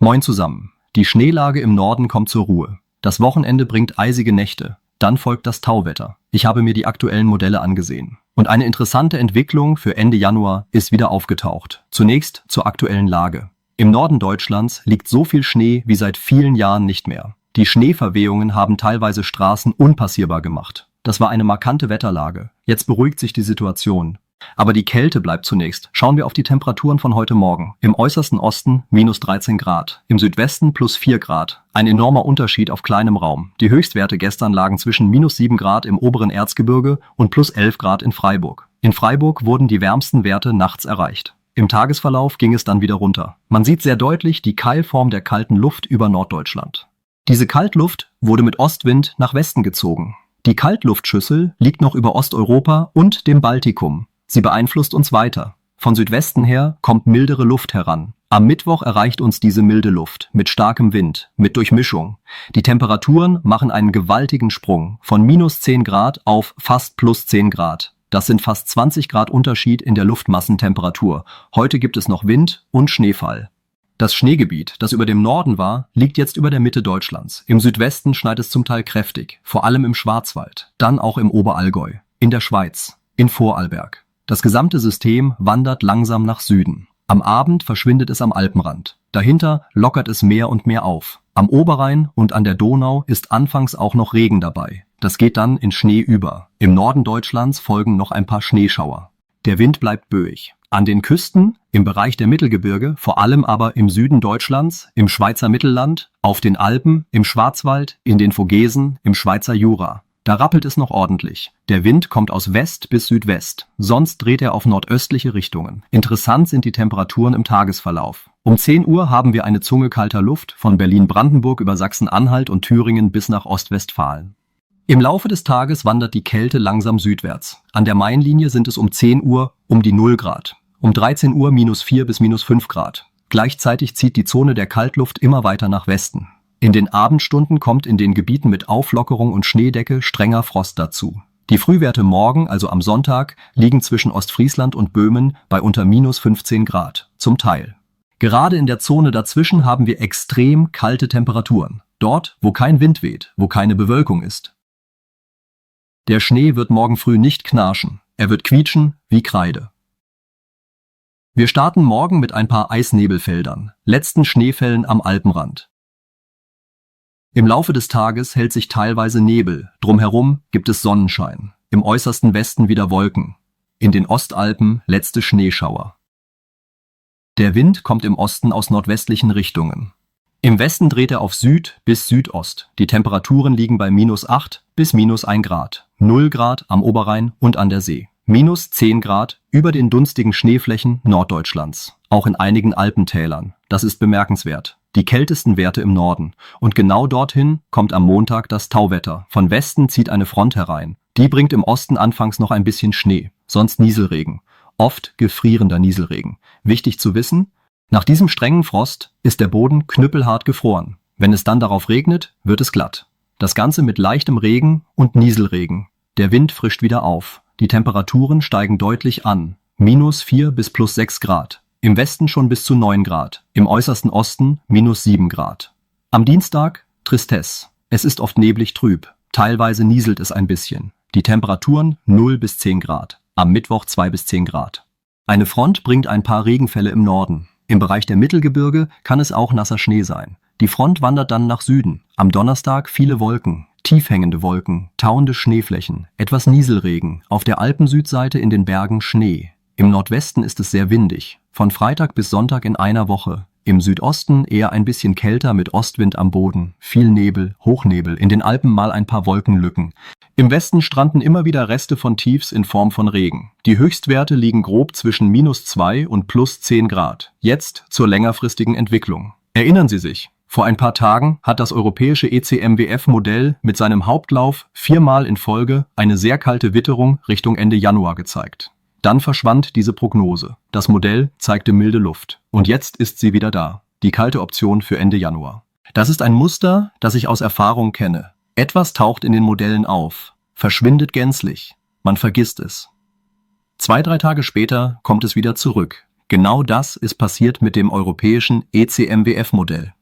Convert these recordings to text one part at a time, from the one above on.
Moin zusammen. Die Schneelage im Norden kommt zur Ruhe. Das Wochenende bringt eisige Nächte. Dann folgt das Tauwetter. Ich habe mir die aktuellen Modelle angesehen. Und eine interessante Entwicklung für Ende Januar ist wieder aufgetaucht. Zunächst zur aktuellen Lage. Im Norden Deutschlands liegt so viel Schnee wie seit vielen Jahren nicht mehr. Die Schneeverwehungen haben teilweise Straßen unpassierbar gemacht. Das war eine markante Wetterlage. Jetzt beruhigt sich die Situation. Aber die Kälte bleibt zunächst. Schauen wir auf die Temperaturen von heute Morgen. Im äußersten Osten minus 13 Grad, im Südwesten plus 4 Grad. Ein enormer Unterschied auf kleinem Raum. Die Höchstwerte gestern lagen zwischen minus 7 Grad im oberen Erzgebirge und plus 11 Grad in Freiburg. In Freiburg wurden die wärmsten Werte nachts erreicht. Im Tagesverlauf ging es dann wieder runter. Man sieht sehr deutlich die Keilform der kalten Luft über Norddeutschland. Diese Kaltluft wurde mit Ostwind nach Westen gezogen. Die Kaltluftschüssel liegt noch über Osteuropa und dem Baltikum. Sie beeinflusst uns weiter. Von Südwesten her kommt mildere Luft heran. Am Mittwoch erreicht uns diese milde Luft mit starkem Wind, mit Durchmischung. Die Temperaturen machen einen gewaltigen Sprung von minus 10 Grad auf fast plus 10 Grad. Das sind fast 20 Grad Unterschied in der Luftmassentemperatur. Heute gibt es noch Wind und Schneefall. Das Schneegebiet, das über dem Norden war, liegt jetzt über der Mitte Deutschlands. Im Südwesten schneit es zum Teil kräftig, vor allem im Schwarzwald, dann auch im Oberallgäu, in der Schweiz, in Vorarlberg. Das gesamte System wandert langsam nach Süden. Am Abend verschwindet es am Alpenrand. Dahinter lockert es mehr und mehr auf. Am Oberrhein und an der Donau ist anfangs auch noch Regen dabei. Das geht dann in Schnee über. Im Norden Deutschlands folgen noch ein paar Schneeschauer. Der Wind bleibt böig. An den Küsten, im Bereich der Mittelgebirge, vor allem aber im Süden Deutschlands, im Schweizer Mittelland, auf den Alpen, im Schwarzwald, in den Vogesen, im Schweizer Jura. Da rappelt es noch ordentlich. Der Wind kommt aus West bis Südwest. Sonst dreht er auf nordöstliche Richtungen. Interessant sind die Temperaturen im Tagesverlauf. Um 10 Uhr haben wir eine Zunge kalter Luft von Berlin-Brandenburg über Sachsen-Anhalt und Thüringen bis nach Ostwestfalen. Im Laufe des Tages wandert die Kälte langsam südwärts. An der Mainlinie sind es um 10 Uhr um die 0 Grad. Um 13 Uhr minus 4 bis minus 5 Grad. Gleichzeitig zieht die Zone der Kaltluft immer weiter nach Westen. In den Abendstunden kommt in den Gebieten mit Auflockerung und Schneedecke strenger Frost dazu. Die Frühwerte morgen, also am Sonntag, liegen zwischen Ostfriesland und Böhmen bei unter minus 15 Grad, zum Teil. Gerade in der Zone dazwischen haben wir extrem kalte Temperaturen. Dort, wo kein Wind weht, wo keine Bewölkung ist. Der Schnee wird morgen früh nicht knarschen. Er wird quietschen wie Kreide. Wir starten morgen mit ein paar Eisnebelfeldern, letzten Schneefällen am Alpenrand. Im Laufe des Tages hält sich teilweise Nebel, drumherum gibt es Sonnenschein, im äußersten Westen wieder Wolken, in den Ostalpen letzte Schneeschauer. Der Wind kommt im Osten aus nordwestlichen Richtungen. Im Westen dreht er auf Süd bis Südost. Die Temperaturen liegen bei minus 8 bis minus 1 Grad, 0 Grad am Oberrhein und an der See. Minus 10 Grad über den dunstigen Schneeflächen Norddeutschlands, auch in einigen Alpentälern. Das ist bemerkenswert. Die kältesten Werte im Norden. Und genau dorthin kommt am Montag das Tauwetter. Von Westen zieht eine Front herein. Die bringt im Osten anfangs noch ein bisschen Schnee, sonst Nieselregen. Oft gefrierender Nieselregen. Wichtig zu wissen, nach diesem strengen Frost ist der Boden knüppelhart gefroren. Wenn es dann darauf regnet, wird es glatt. Das Ganze mit leichtem Regen und Nieselregen. Der Wind frischt wieder auf. Die Temperaturen steigen deutlich an. Minus 4 bis plus 6 Grad. Im Westen schon bis zu 9 Grad. Im äußersten Osten minus 7 Grad. Am Dienstag Tristesse. Es ist oft neblig trüb. Teilweise nieselt es ein bisschen. Die Temperaturen 0 bis 10 Grad. Am Mittwoch 2 bis 10 Grad. Eine Front bringt ein paar Regenfälle im Norden. Im Bereich der Mittelgebirge kann es auch nasser Schnee sein. Die Front wandert dann nach Süden. Am Donnerstag viele Wolken. Tief hängende Wolken, tauende Schneeflächen, etwas Nieselregen, auf der Alpensüdseite in den Bergen Schnee. Im Nordwesten ist es sehr windig, von Freitag bis Sonntag in einer Woche. Im Südosten eher ein bisschen kälter mit Ostwind am Boden, viel Nebel, Hochnebel, in den Alpen mal ein paar Wolkenlücken. Im Westen stranden immer wieder Reste von Tiefs in Form von Regen. Die Höchstwerte liegen grob zwischen minus 2 und plus 10 Grad. Jetzt zur längerfristigen Entwicklung. Erinnern Sie sich? Vor ein paar Tagen hat das europäische ECMWF-Modell mit seinem Hauptlauf 4-mal in Folge eine sehr kalte Witterung Richtung Ende Januar gezeigt. Dann verschwand diese Prognose. Das Modell zeigte milde Luft. Und jetzt ist sie wieder da. Die kalte Option für Ende Januar. Das ist ein Muster, das ich aus Erfahrung kenne. Etwas taucht in den Modellen auf, verschwindet gänzlich. Man vergisst es. 2-3 Tage später kommt es wieder zurück. Genau das ist passiert mit dem europäischen ECMWF-Modell.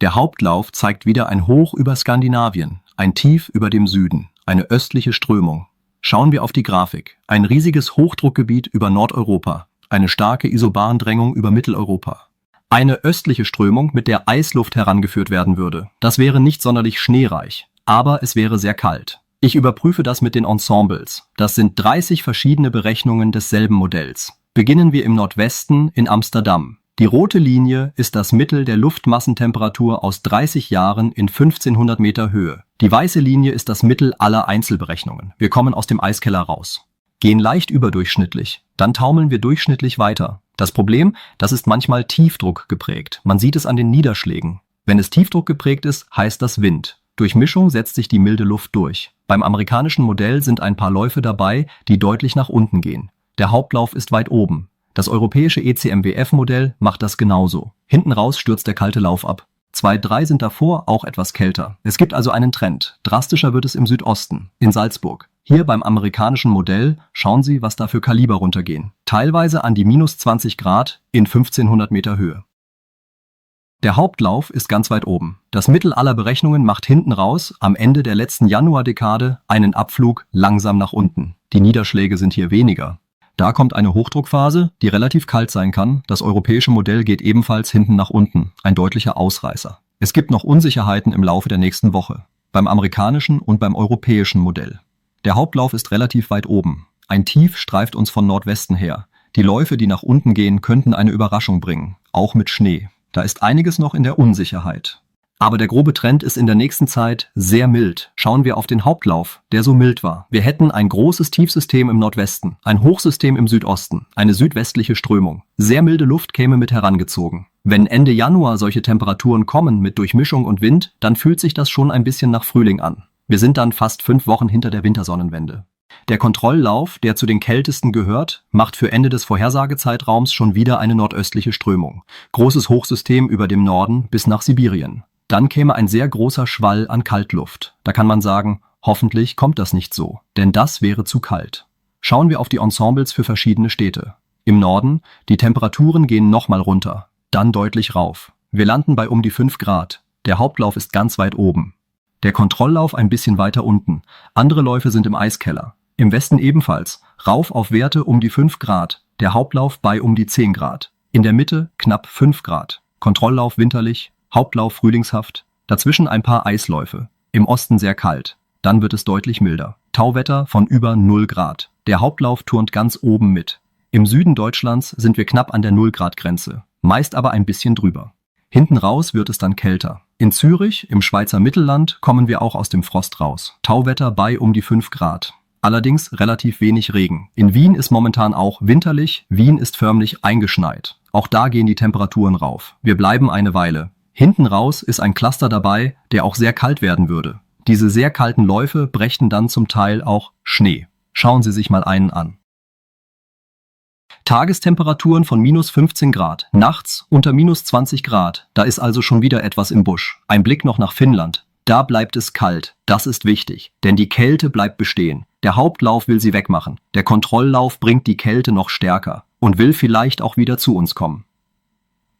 Der Hauptlauf zeigt wieder ein Hoch über Skandinavien, ein Tief über dem Süden, eine östliche Strömung. Schauen wir auf die Grafik. Ein riesiges Hochdruckgebiet über Nordeuropa, eine starke Isobarendrängung über Mitteleuropa. Eine östliche Strömung, mit der Eisluft herangeführt werden würde. Das wäre nicht sonderlich schneereich, aber es wäre sehr kalt. Ich überprüfe das mit den Ensembles. Das sind 30 verschiedene Berechnungen desselben Modells. Beginnen wir im Nordwesten in Amsterdam. Die rote Linie ist das Mittel der Luftmassentemperatur aus 30 Jahren in 1500 Meter Höhe. Die weiße Linie ist das Mittel aller Einzelberechnungen. Wir kommen aus dem Eiskeller raus. Gehen leicht überdurchschnittlich, dann taumeln wir durchschnittlich weiter. Das Problem, das ist manchmal Tiefdruck geprägt. Man sieht es an den Niederschlägen. Wenn es Tiefdruck geprägt ist, heißt das Wind. Durch Mischung setzt sich die milde Luft durch. Beim amerikanischen Modell sind ein paar Läufe dabei, die deutlich nach unten gehen. Der Hauptlauf ist weit oben. Das europäische ECMWF-Modell macht das genauso. Hinten raus stürzt der kalte Lauf ab. 2, 3 sind davor auch etwas kälter. Es gibt also einen Trend. Drastischer wird es im Südosten, in Salzburg. Hier beim amerikanischen Modell schauen Sie, was da für Kaliber runtergehen. Teilweise an die minus 20 Grad in 1500 Meter Höhe. Der Hauptlauf ist ganz weit oben. Das Mittel aller Berechnungen macht hinten raus am Ende der letzten Januardekade einen Abflug langsam nach unten. Die Niederschläge sind hier weniger. Da kommt eine Hochdruckphase, die relativ kalt sein kann. Das europäische Modell geht ebenfalls hinten nach unten, ein deutlicher Ausreißer. Es gibt noch Unsicherheiten im Laufe der nächsten Woche, beim amerikanischen und beim europäischen Modell. Der Hauptlauf ist relativ weit oben. Ein Tief streift uns von Nordwesten her. Die Läufe, die nach unten gehen, könnten eine Überraschung bringen, auch mit Schnee. Da ist einiges noch in der Unsicherheit. Aber der grobe Trend ist in der nächsten Zeit sehr mild. Schauen wir auf den Hauptlauf, der so mild war. Wir hätten ein großes Tiefsystem im Nordwesten, ein Hochsystem im Südosten, eine südwestliche Strömung. Sehr milde Luft käme mit herangezogen. Wenn Ende Januar solche Temperaturen kommen mit Durchmischung und Wind, dann fühlt sich das schon ein bisschen nach Frühling an. Wir sind dann fast 5 Wochen hinter der Wintersonnenwende. Der Kontrolllauf, der zu den kältesten gehört, macht für Ende des Vorhersagezeitraums schon wieder eine nordöstliche Strömung. Großes Hochsystem über dem Norden bis nach Sibirien. Dann käme ein sehr großer Schwall an Kaltluft. Da kann man sagen, hoffentlich kommt das nicht so, denn das wäre zu kalt. Schauen wir auf die Ensembles für verschiedene Städte. Im Norden, die Temperaturen gehen nochmal runter, dann deutlich rauf. Wir landen bei um die 5 Grad. Der Hauptlauf ist ganz weit oben. Der Kontrolllauf ein bisschen weiter unten. Andere Läufe sind im Eiskeller. Im Westen ebenfalls. Rauf auf Werte um die 5 Grad. Der Hauptlauf bei um die 10 Grad. In der Mitte knapp 5 Grad. Kontrolllauf winterlich. Hauptlauf frühlingshaft, dazwischen ein paar Eisläufe, im Osten sehr kalt, dann wird es deutlich milder. Tauwetter von über 0 Grad. Der Hauptlauf turnt ganz oben mit. Im Süden Deutschlands sind wir knapp an der 0-Grad-Grenze, meist aber ein bisschen drüber. Hinten raus wird es dann kälter. In Zürich, im Schweizer Mittelland, kommen wir auch aus dem Frost raus. Tauwetter bei um die 5 Grad. Allerdings relativ wenig Regen. In Wien ist momentan auch winterlich, Wien ist förmlich eingeschneit. Auch da gehen die Temperaturen rauf. Wir bleiben eine Weile. Hinten raus ist ein Cluster dabei, der auch sehr kalt werden würde. Diese sehr kalten Läufe brächten dann zum Teil auch Schnee. Schauen Sie sich mal einen an. Tagestemperaturen von minus 15 Grad, nachts unter minus 20 Grad. Da ist also schon wieder etwas im Busch. Ein Blick noch nach Finnland. Da bleibt es kalt. Das ist wichtig, denn die Kälte bleibt bestehen. Der Hauptlauf will sie wegmachen. Der Kontrolllauf bringt die Kälte noch stärker und will vielleicht auch wieder zu uns kommen.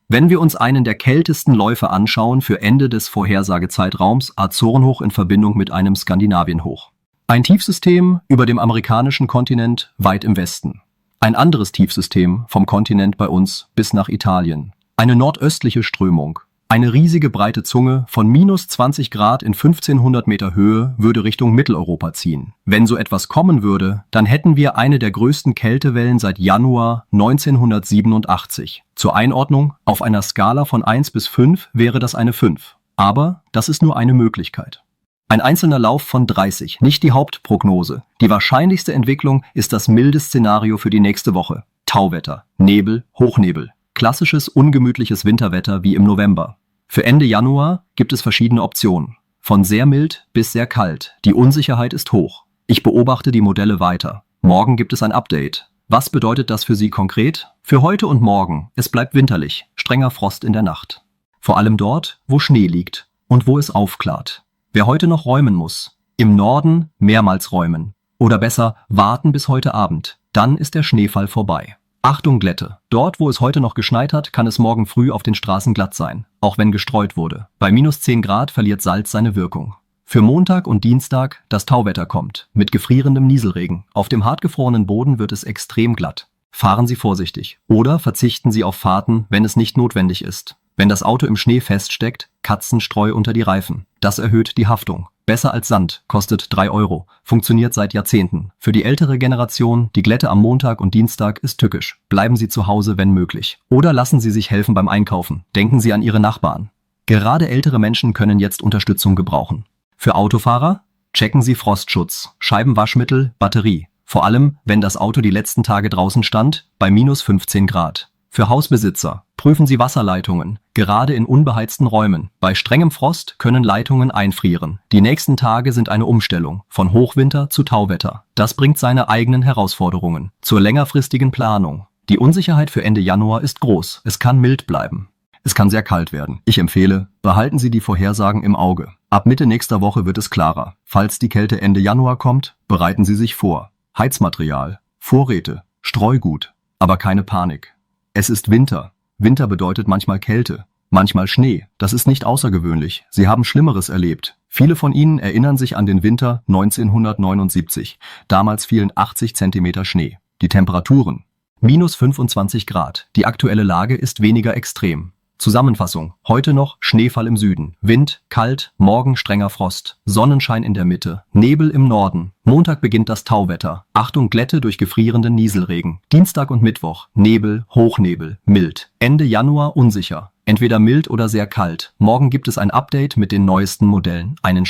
Wenn wir uns einen der kältesten Läufe anschauen für Ende des Vorhersagezeitraums, Azorenhoch in Verbindung mit einem Skandinavienhoch. Ein Tiefsystem über dem amerikanischen Kontinent weit im Westen. Ein anderes Tiefsystem vom Kontinent bei uns bis nach Italien. Eine nordöstliche Strömung. Eine riesige breite Zunge von minus 20 Grad in 1500 Meter Höhe würde Richtung Mitteleuropa ziehen. Wenn so etwas kommen würde, dann hätten wir eine der größten Kältewellen seit Januar 1987. Zur Einordnung, auf einer Skala von 1 bis 5 wäre das eine 5. Aber das ist nur eine Möglichkeit. Ein einzelner Lauf von 30, nicht die Hauptprognose. Die wahrscheinlichste Entwicklung ist das milde Szenario für die nächste Woche. Tauwetter, Nebel, Hochnebel. Klassisches, ungemütliches Winterwetter wie im November. Für Ende Januar gibt es verschiedene Optionen. Von sehr mild bis sehr kalt. Die Unsicherheit ist hoch. Ich beobachte die Modelle weiter. Morgen gibt es ein Update. Was bedeutet das für Sie konkret? Für heute und morgen. Es bleibt winterlich. Strenger Frost in der Nacht. Vor allem dort, wo Schnee liegt und wo es aufklart. Wer heute noch räumen muss, im Norden mehrmals räumen. Oder besser, warten bis heute Abend. Dann ist der Schneefall vorbei. Achtung Glätte. Dort, wo es heute noch geschneit hat, kann es morgen früh auf den Straßen glatt sein, auch wenn gestreut wurde. Bei minus 10 Grad verliert Salz seine Wirkung. Für Montag und Dienstag das Tauwetter kommt, mit gefrierendem Nieselregen. Auf dem hartgefrorenen Boden wird es extrem glatt. Fahren Sie vorsichtig oder verzichten Sie auf Fahrten, wenn es nicht notwendig ist. Wenn das Auto im Schnee feststeckt, Katzenstreu unter die Reifen. Das erhöht die Haftung. Besser als Sand, kostet 3 Euro, funktioniert seit Jahrzehnten. Für die ältere Generation, die Glätte am Montag und Dienstag ist tückisch. Bleiben Sie zu Hause, wenn möglich. Oder lassen Sie sich helfen beim Einkaufen. Denken Sie an Ihre Nachbarn. Gerade ältere Menschen können jetzt Unterstützung gebrauchen. Für Autofahrer? Checken Sie Frostschutz, Scheibenwaschmittel, Batterie. Vor allem, wenn das Auto die letzten Tage draußen stand, bei minus 15 Grad. Für Hausbesitzer, prüfen Sie Wasserleitungen, gerade in unbeheizten Räumen. Bei strengem Frost können Leitungen einfrieren. Die nächsten Tage sind eine Umstellung, von Hochwinter zu Tauwetter. Das bringt seine eigenen Herausforderungen. Zur längerfristigen Planung. Die Unsicherheit für Ende Januar ist groß. Es kann mild bleiben. Es kann sehr kalt werden. Ich empfehle, behalten Sie die Vorhersagen im Auge. Ab Mitte nächster Woche wird es klarer. Falls die Kälte Ende Januar kommt, bereiten Sie sich vor. Heizmaterial, Vorräte, Streugut, aber keine Panik. Es ist Winter. Winter bedeutet manchmal Kälte, manchmal Schnee. Das ist nicht außergewöhnlich. Sie haben Schlimmeres erlebt. Viele von Ihnen erinnern sich an den Winter 1979. Damals fielen 80 Zentimeter Schnee. Die Temperaturen: minus 25 Grad. Die aktuelle Lage ist weniger extrem. Zusammenfassung: Heute noch Schneefall im Süden, Wind, kalt, morgen strenger Frost, Sonnenschein in der Mitte, Nebel im Norden. Montag beginnt das Tauwetter. Achtung Glätte durch gefrierenden Nieselregen. Dienstag und Mittwoch Nebel, Hochnebel, mild. Ende Januar unsicher. Entweder mild oder sehr kalt. Morgen gibt es ein Update mit den neuesten Modellen. Einen